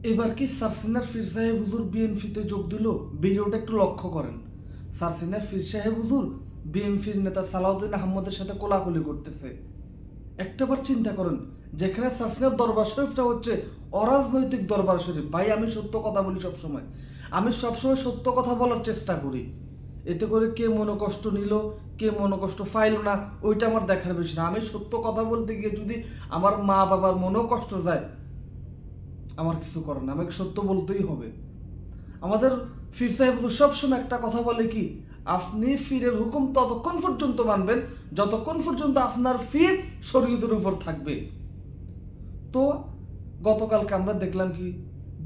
এবার কি সারসিনার পীর সাহেব হুজুর বিএনপিতে যোগ দিল? ভিডিওটা একটু লক্ষ্য করেন। সারসিনার পীর সাহেব হুজুর বিএনপির নেতা সালাউদ্দিন আহমদের সাথে কোলাকুলি করতেছে। একটাবার চিন্তা করেন, যেখানে সারসিনার দরবার শরীফটা হচ্ছে অরাজনৈতিক দরবার শরীফ। ভাই, আমি সত্য কথা বলি সবসময়, আমি সবসময় সত্য কথা বলার চেষ্টা করি। এতে করে কে মনোকষ্ট নিল, কে মনোকষ্ট পাইল না, ওইটা আমার দেখার বিষয় না। আমি সত্য কথা বলতে গিয়ে যদি আমার মা বাবার মনেও কষ্ট যায়, আমার কিছু করার না, আমাকে সত্য বলতেই হবে। আমাদের পীর সাহেব সবসময় একটা কথা বলে কি, আপনি পীরের হুকুম ততক্ষণ পর্যন্ত মানবেন যতক্ষণ পর্যন্ত আপনার পীর শরীয়তের উপর থাকবে। তো গতকালকে আমরা দেখলাম কি,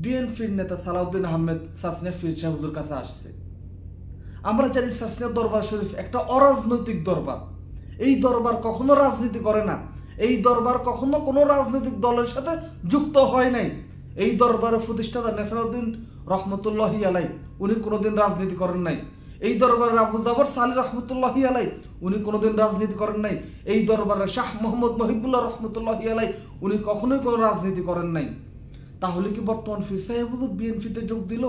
বিএনপির নেতা সালাউদ্দিন আহমেদ সাসনিয়া পীর সাহেবুর কাছে আসছে। আমরা জানি সাসনিয়া দরবার শরীফ একটা অরাজনৈতিক দরবার। এই দরবার কখনো রাজনীতি করে না, এই দরবার কখনো কোনো রাজনৈতিক দলের সাথে যুক্ত হয় নাই। এই দরবারের প্রতিষ্ঠাতা নেসারউদ্দিন রহমতুল্লাহি আলাই, উনি কোনোদিন রাজনীতি করেন নাই। এই দরবারের আবু জাফর সালি রহমতুল্লাহি আলাই, উনি কোনোদিন রাজনীতি করেন নাই। এই দরবারের শাহ মোহাম্মদ মহিবুল্লাহ রহমতুল্লাহি আলাই, উনি কখনোই কোনো রাজনীতি করেন নাই। তাহলে কি বর্তমান পীর সাহেব হুজুর বিএনপিতে যোগ দিল?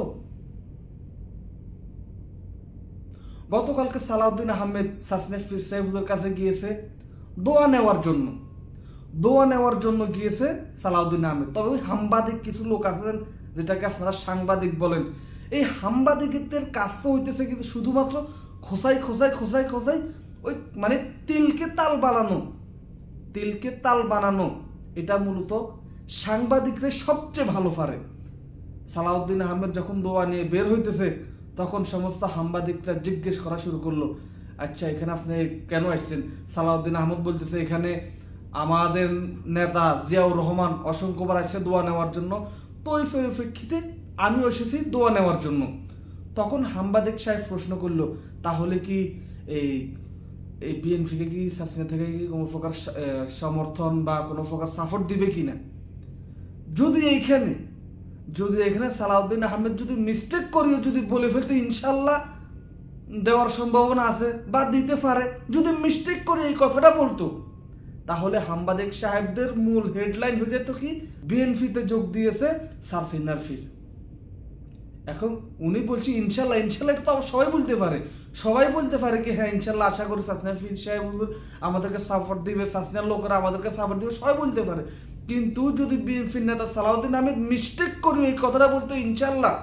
গতকালকে সালাউদ্দিন আহমেদ সাসনিয়া পীর সাহেব হুজুর কাছে গিয়েছে দোয়া নেওয়ার জন্য। দোয়া নেওয়ার জন্য গিয়েছে সালাউদ্দিন আহমেদ। তবে ওই সাংবাদিক কিছু লোক আছেন, যেটাকে আপনারা সাংবাদিক বলেন, এই সাংবাদিকদের কাজ তো হইতেছে কিন্তু শুধুমাত্র খোঁচাই খোঁচাই খোঁচাই খোঁচাই, ওই মানে তিলকে তাল বানানো, তিলকে তাল বানানো। এটা মূলত সাংবাদিকরা সবচেয়ে ভালো পারে। সালাউদ্দিন আহমেদ যখন দোয়া নিয়ে বের হইতেছে, তখন সমস্ত সাংবাদিকরা জিজ্ঞেস করা শুরু করলো, আচ্ছা এখানে আপনি কেন আসছেন? সালাউদ্দিন আহমেদ বলতেছে, এখানে আমাদের নেতা জিয়াউর রহমান অসংখ্যবার আসছে দোয়া নেওয়ার জন্য, তো ওই পরিপ্রেক্ষিতে আমি এসেছি দোয়া নেওয়ার জন্য। তখন সাংবাদিক সাহেব প্রশ্ন করলো, তাহলে কি এই এই বিএনপিকে কি সাসিনা থেকে কি কোনো প্রকার সমর্থন বা কোনো প্রকার সাপোর্ট দিবে কিনা? যদি এখানে সালাউদ্দিন আহমেদ যদি মিস্টেক করিও যদি বলে ফেলতে, ইনশাল্লাহ দেওয়ার সম্ভাবনা আছে বা দিতে পারে। যদি মিস্টেক করে এই কথাটা বলতো, তাহলে সাংবাদিক সাহেবদের মূল হেডলাইন হয়ে যেত কি, বিএনপিতে যোগ দিয়েছে সারসিনার পীর। এখন উনি বলছি ইনশাল্লাহ, ইনশাল্লাহ এটা তো সবাই বলতে পারে, সবাই বলতে পারে কি হ্যাঁ ইনশাল্লাহ আশা করি সাসনিয়া পীর সাহেব হুজুর আমাদেরকে সাপোর্ট দিবে, সাসনিয়ার লোকেরা আমাদেরকে সাপোর্ট দিবে, সবাই বলতে পারে। কিন্তু যদি বিএনপির নেতা সালাউদ্দিন আহমেদ মিস্টেক করি এই কথাটা বলতো, ইনশাল্লাহ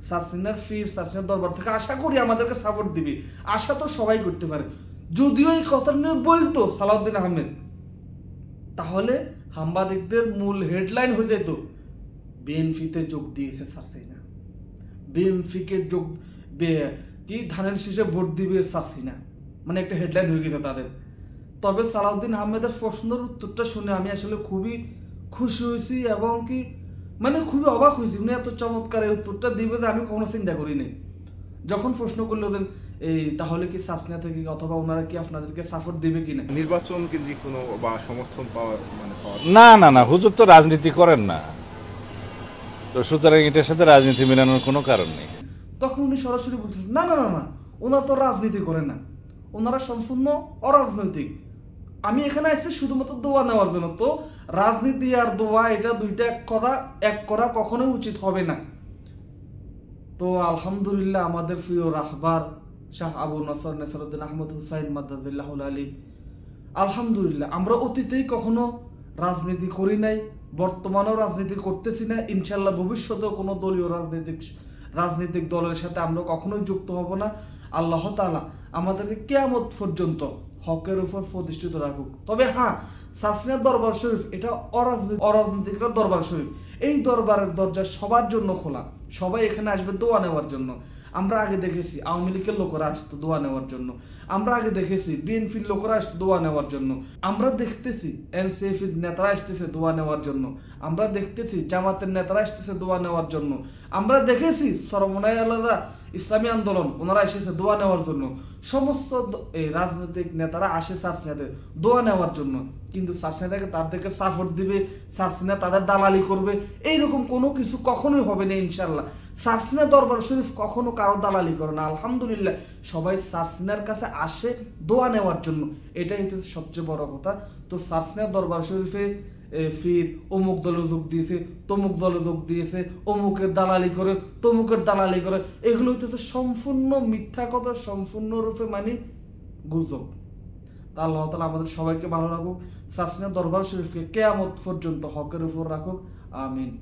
সাসনিয়ার পীর সাসনিয়ার দরবার থেকে আশা করি আমাদেরকে সাপোর্ট দিবে, আশা তো সবাই করতে পারে। যদিও এই কথাটা নিয়ে বলতো সালাউদ্দিন আহমেদ, তাহলে সাংবাদিকদের মূল হেডলাইন হয়ে যেত বিএনপিতে যোগ দিয়েছে সারসিনা, বিএনপিকে যোগ কি ধানের শীষে ভোট দিবে সারসিনা, মানে একটা হেডলাইন হয়ে গেছে তাদের। তবে সালাউদ্দিন আহমেদের প্রশ্নের উত্তরটা শুনে আমি আসলে খুবই খুশি হয়েছি এবং কি মানে খুবই অবাক হয়েছি। উনি এত চমৎকার এই উত্তরটা দিবে যে আমি কখনো চিন্তা করিনি। যখন প্রশ্ন করলো যে এই তাহলে কি সাসনিয়া থেকে অথবা ওনারা কি আপনাদেরকে সাপোর্ট দিবে কিনা, নির্বাচন কেন্দ্রিক কোনো বা সমর্থন পাওয়ার না না না, হুজুর তো রাজনীতি করেন না, তো সুতরাং এটার সাথে রাজনীতি মেলানোর কোনো কারণ নেই। তখন উনি সরাসরি বলতেছেন না না না না, ওনারা তো রাজনীতি করে না, ওনারা সম্পূর্ণ অরাজনৈতিক। আমি এখানে আসছি শুধুমাত্র দোয়া নেওয়ার জন্য। তো রাজনীতি আর দোয়া এটা দুইটা এক করা কখনোই উচিত হবে না। তো আলহামদুলিল্লাহ আমাদের প্রিয় রাহবার শাহ আবু নসর নেসারউদ্দিন আহমদ হুসাইন মাদ্দাজিল্লাহুল আলী, আলহামদুলিল্লাহ আমরা অতীতেই কখনো রাজনীতি করি নাই, বর্তমানেও রাজনীতি করতেছি না, ইনশাল্লাহ ভবিষ্যতেও কোনো দলীয় রাজনৈতিক দলের সাথে আমরা কখনোই যুক্ত হব না। আল্লাহ তাআলা আমাদেরকে কিয়ামত পর্যন্ত হকের উপর প্রতিষ্ঠিত রাখুক। তবে হ্যাঁ, সারসিনা দরবার শরীফ এটা অরাজনৈতিক দরবার শরীফ। এই দরবারের দরজা সবার জন্য খোলা, সবাই এখানে আসবে দোয়া নেওয়ার জন্য। আমরা আগে দেখেছি আওয়ামী লীগের লোকেরা আসতো দোয়া নেওয়ার জন্য, আমরা আগে দেখেছি বিএনপির লোকেরা আসতো দোয়া নেওয়ার জন্য, আমরা দেখতেছি এনসিএফির নেতারা আসতেছে দোয়া নেওয়ার জন্য, আমরা দেখতেছি জামাতের নেতারা আসতেছে দোয়া নেওয়ার জন্য, আমরা দেখেছি সরমনাই আলাদা ইসলামী আন্দোলন ওনারা এসেছে দোয়া নেওয়ার জন্য। সমস্ত এই রাজনৈতিক নেতারা আসে সারসিনাতে দোয়া নেওয়ার জন্য, কিন্তু সারসিনাকে তাদেরকে সাপোর্ট দিবে, সারসিনা তাদের দালালি করবে, এইরকম কোনো কিছু কখনোই হবে না ইনশাল্লাহ। সারসিনা দরবার শরীফ কখনো কারো দালালি করে না, আলহামদুলিল্লাহ সবাই সারসিনার কাছে আসে দোয়া নেওয়ার জন্য, এটাই হচ্ছে সবচেয়ে বড় কথা। তো সারসিনা দরবার শরীফে ফির অমুক দলে যোগ দিয়েছে, তমুক দলে যোগ দিয়েছে, অমুকের দালালি করে, তমুকের দালালি করে, এগুলো হইতেছে সম্পূর্ণ মিথ্যা কথা, সম্পূর্ণরূপে মানে গুজব। তা আল্লাহ তাআলা আমাদের সবাইকে ভালো রাখুক, সাসনা দরবার শরীফকে কিয়ামত পর্যন্ত হকের উপর রাখুক, আমিন।